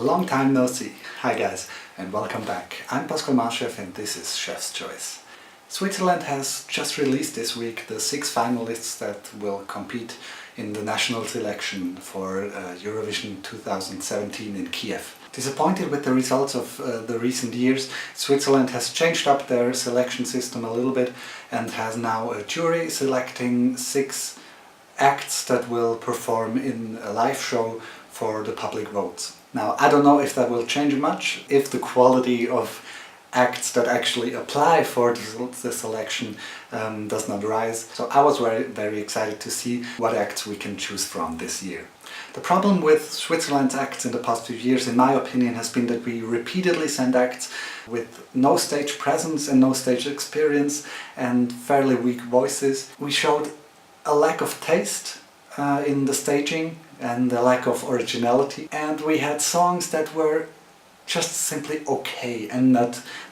Long time no see. Hi guys and welcome back. I'm Pascal Marchef and this is Chef's Choice. Switzerland has just released this week the 6 finalists that will compete in the national selection for Eurovision 2017 in Kiev. Disappointed with the results of the recent years, Switzerland has changed up their selection system a little bit and has now a jury selecting 6 acts that will perform in a live show for the public votes. Now, I don't know if that will change much, if the quality of acts that actually apply for the selection does not rise. So I was very excited to see what acts we can choose from this year. The problem with Switzerland's acts in the past few years, in my opinion, has been that we repeatedly send acts with no stage presence and no stage experience and fairly weak voices. We showed a lack of taste in the staging and a lack of originality, and we had songs that were just simply okay and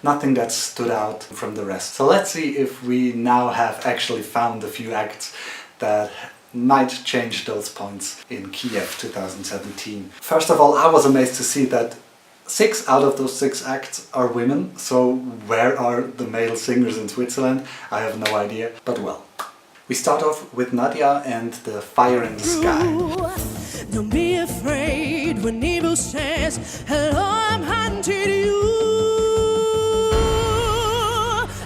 nothing that stood out from the rest. So let's see if we now have actually found a few acts that might change those points in Kiev 2017. First of all, I was amazed to see that 6 out of those 6 acts are women, so where are the male singers in Switzerland? I have no idea, but well. We start off with Nadia and the Fire in the Sky. Don't be afraid when evil says, hello, I'm hunting you.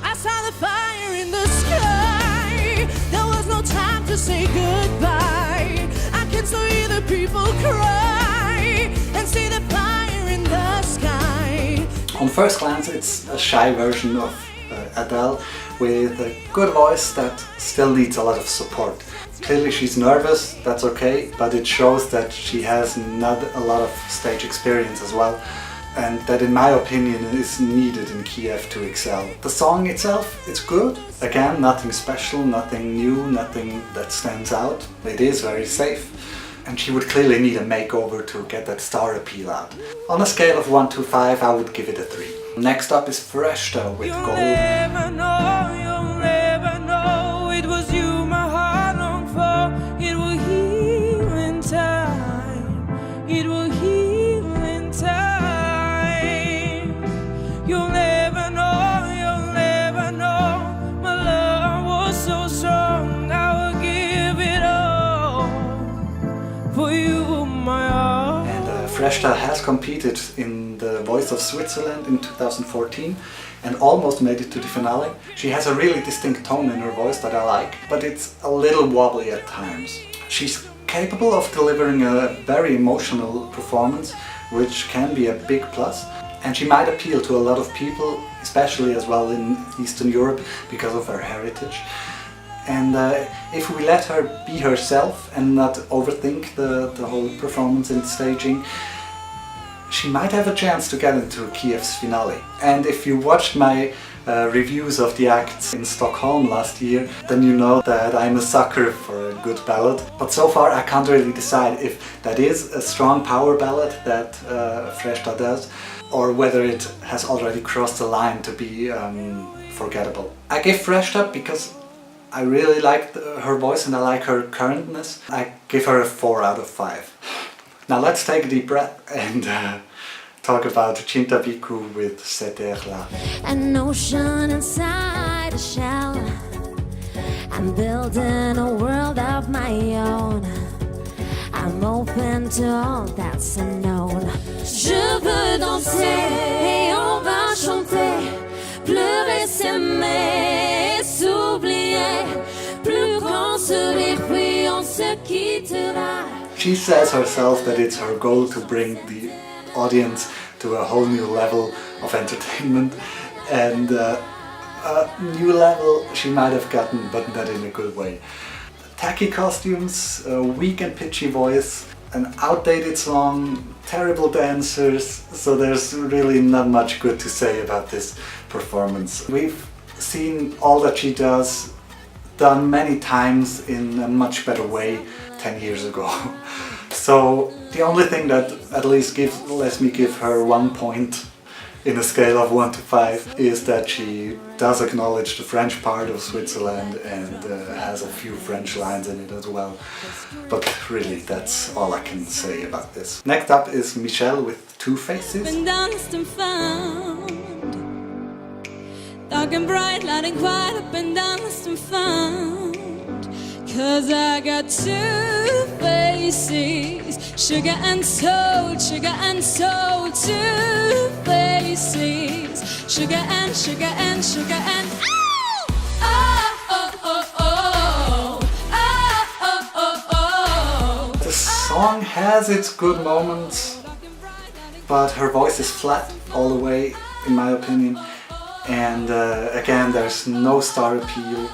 I saw the fire in the sky. There was no time to say goodbye. I can see the people cry and see the fire in the sky. On first glance, it's a shy version of Adele with a good voice that still needs a lot of support. Clearly she's nervous, that's okay, but it shows that she has not a lot of stage experience as well, and that in my opinion is needed in Kiev to excel. The song itself, it's good. Again, nothing special, nothing new, nothing that stands out. It is very safe. And she would clearly need a makeover to get that star appeal out. On a scale of 1 to 5, I would give it a 3. Next up is Freshta with Gold. You'll never know, it was you my heart longed for. It will heal in time, it will heal in time. You'll never know, my love was so strong, I will give it all for you, my heart. And Freshta has competed in The Voice of Switzerland in 2014 and almost made it to the finale. She has a really distinct tone in her voice that I like, but it's a little wobbly at times. She's capable of delivering a very emotional performance, which can be a big plus, and she might appeal to a lot of people, especially as well in Eastern Europe because of her heritage. And if we let her be herself and not overthink the whole performance and staging, she might have a chance to get into Kiev's finale. And if you watched my reviews of the acts in Stockholm last year, then you know that I'm a sucker for a good ballad. But so far I can't really decide if that is a strong power ballad that Freshta does, or whether it has already crossed the line to be forgettable. I give Freshta because I really like her voice and I like her currentness. I give her a 4 out of 5. Now let's take a deep breath and talk about Cinta Biku with Cette Terre-là. An ocean inside a shell. I'm building a world of my own. I'm open to all that's unknown. Je veux danser et on va chanter. Pleurer, s'aimer, s'oublier. Plus grand sourire, puis on se quittera. She says herself that it's her goal to bring the audience to a whole new level of entertainment, and a new level she might have gotten, but not in a good way. Tacky costumes, a weak and pitchy voice, an outdated song, terrible dancers, so there's really not much good to say about this performance. We've seen all that she does done many times in a much better way 10 years ago. So the only thing that at least lets me give her 1 point in a scale of 1 to 5 is that she does acknowledge the French part of Switzerland and has a few French lines in it as well. But really, that's all I can say about this. Next up is Michelle with Two Faces. Been lost and found, dark and bright, loud and quiet, up and down, lost and found. 'Cause I got two faces, sugar and soul, two faces, sugar and sugar and sugar and oh, oh, oh, oh, oh, oh, oh, oh. The song has its good moments, but her voice is flat all the way, in my opinion. And again, there's no star appeal.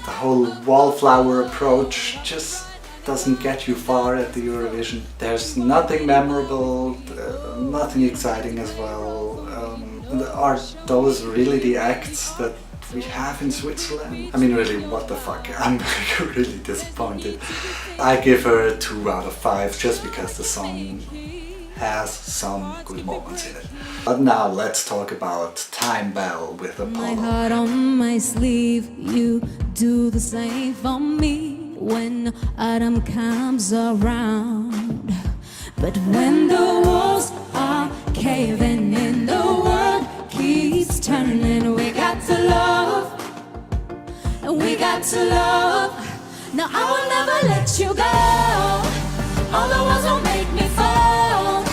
The whole wallflower approach just doesn't get you far at the Eurovision. There's nothing memorable, nothing exciting as well. Are those really the acts that we have in Switzerland? I mean, really, what the fuck? I'm really disappointed. I give her a 2 out of 5 just because the song has some good moments in it. But now let's talk about Time Bell with Apollo. My heart on my sleeve, you do the same for me when autumn comes around. But when the walls are caving in, the world keeps turning. We got to love, and we got to love. Now I will never let you go. All the walls will make me fall.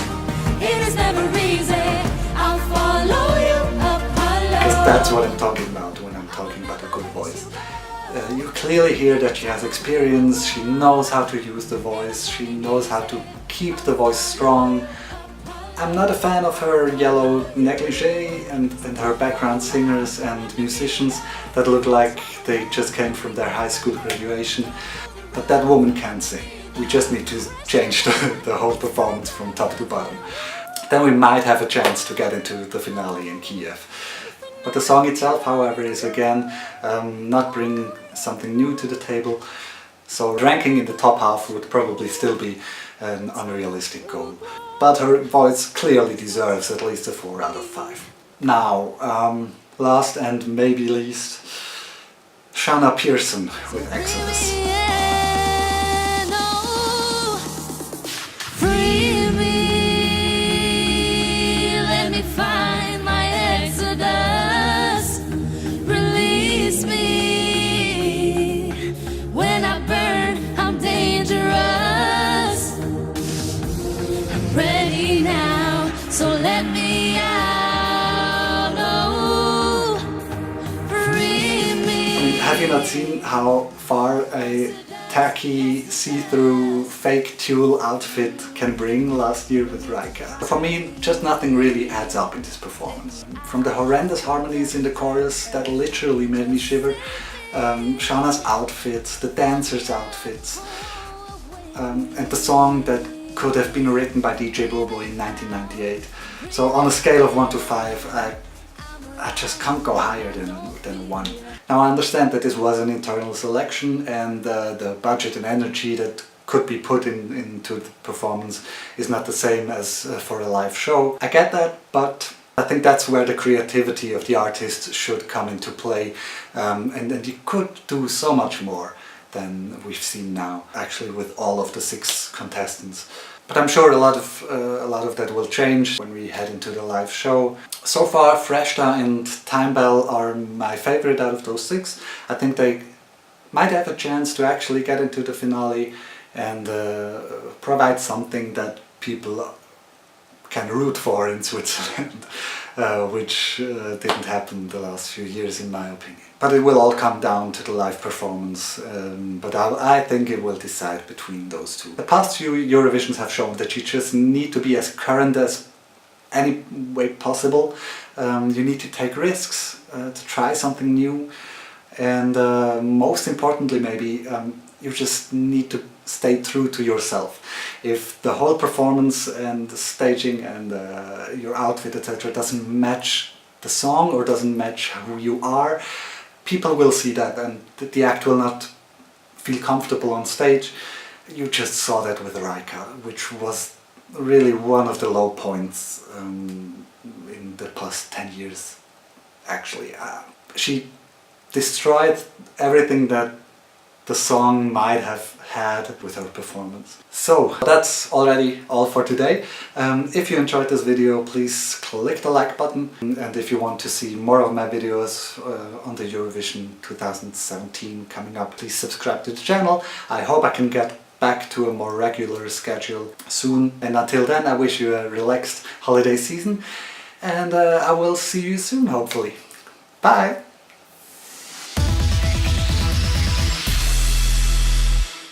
It is never easy. I'll follow you, Apollo. Because that's what I'm talking about when I'm talking about a good voice. You clearly hear that she has experience, she knows how to use the voice, she knows how to keep the voice strong. I'm not a fan of her yellow negligee and her background singers and musicians that look like they just came from their high school graduation. But that woman can sing. We just need to change the whole performance from top to bottom. Then we might have a chance to get into the finale in Kiev. But the song itself, however, is again not bringing something new to the table. So ranking in the top half would probably still be an unrealistic goal. But her voice clearly deserves at least a 4 out of 5. Now, last and maybe least, Shana Pearson with Exodus. Have you not seen how far a tacky, see-through, fake tulle outfit can bring last year with Raika? For me, just nothing really adds up in this performance. From the horrendous harmonies in the chorus that literally made me shiver, Shana's outfits, the dancers' outfits, and the song that could have been written by DJ Bobo in 1998. So on a scale of 1 to 5, I just can't go higher than 1. Now I understand that this was an internal selection and the budget and energy that could be put into the performance is not the same as for a live show. I get that, but I think that's where the creativity of the artist should come into play, and you could do so much more than we've seen now, actually, with all of the 6 contestants. But I'm sure a lot of that will change when we head into the live show. So far, Freshta and Time Bell are my favorite out of those 6. I think they might have a chance to actually get into the finale and provide something that people can root for in Switzerland, which didn't happen the last few years in my opinion. But it will all come down to the live performance, but I think it will decide between those two. The past few Eurovisions have shown that you just need to be as current as any way possible. You need to take risks, to try something new, and most importantly maybe, you just need to stay true to yourself. If the whole performance and the staging and your outfit, etc. doesn't match the song or doesn't match who you are, people will see that and the act will not feel comfortable on stage. You just saw that with Raika, which was really one of the low points in the past 10 years. Actually, she destroyed everything that the song might have had with her performance. So that's already all for today. If you enjoyed this video, please click the like button, and if you want to see more of my videos on the Eurovision 2017 coming up, please subscribe to the channel. I hope I can get back to a more regular schedule soon, and until then I wish you a relaxed holiday season, and I will see you soon, hopefully. Bye!